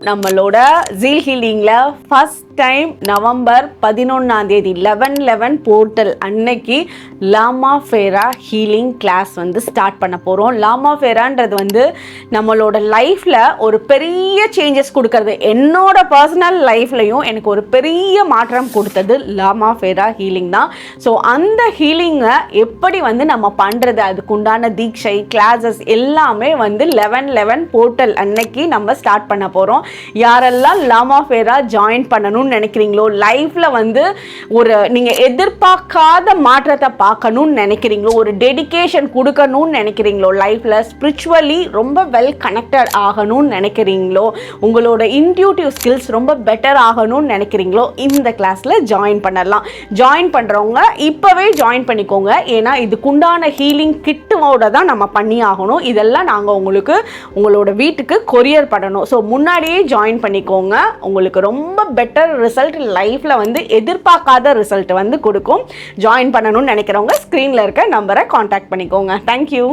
நம்மளோட ஜீல் ஹீலிங்கில் ஃபஸ்ட் டைம் நவம்பர் 11 11/11 போர்ட்டல் அன்னைக்கு லாமா ஃபேரா ஹீலிங் கிளாஸ் வந்து ஸ்டார்ட் பண்ண போகிறோம். லாமா ஃபேரான்றது வந்து நம்மளோட லைஃப்பில் ஒரு பெரிய சேஞ்சஸ் கொடுக்கறது. என்னோட பர்சனல் லைஃப்லையும் எனக்கு ஒரு பெரிய மாற்றம் கொடுத்தது லாமா ஃபேரா ஹீலிங் தான். ஸோ அந்த ஹீலிங்கை எப்படி வந்து நம்ம பண்ணுறது, அதுக்குண்டான தீட்சை கிளாஸஸ் எல்லாமே வந்து 11/11 போர்ட்டல் அன்னைக்கு நம்ம ஸ்டார்ட் பண்ண போகிறோம். யாரெல்லாம் லாமா ஃபேரா ஜாயின் பண்ணணும்னு நினைக்கிறீங்களோ, லைஃப்பில் வந்து ஒரு நீங்கள் எதிர்பார்க்காத மாற்றத்தை பார்க்கணும்னு நினைக்கிறீங்களோ, ஒரு டெடிகேஷன் கொடுக்கணும்னு நினைக்கிறீங்களோ, லைஃப்பில் ஸ்பிரிச்சுவலி ரொம்ப வெல் கனெக்டட் ஆகணும்னு நினைக்கிறீங்களோ, உங்களோட இன்ட்யூட்டிவ் ஸ்கில்ஸ் ரொம்ப பெட்டர் ஆகணும்னு நினைக்கிறீங்களோ, இந்த கிளாஸில் ஜாயின் பண்ணலாம். ஜாயின் பண்ணுறவங்க இப்போவே ஜாயின் பண்ணிக்கோங்க. ஏன்னா இதுக்குண்டான ஹீலிங் கிட்டோட தான் நம்ம பண்ணி ஆகணும். இதெல்லாம் நாங்கள் உங்களுக்கு உங்களோட வீட்டுக்கு கொரியர் பண்ணணும். ஸோ முன்னாடியே ஜாயின் பண்ணிக்கோங்க. உங்களுக்கு ரொம்ப பெட்டர் ரிசல்ட் லைஃப்பில் வந்து எதிர்பார்க்காத ரிசல்ட் வந்து கொடுக்கும். ஜாயின் பண்ணணும்னு நினைக்கிறவங்க ஸ்க்ரீனில் இருக்க நம்பரை காண்டாக்ட் பண்ணிக்கோங்க. தேங்க்யூ.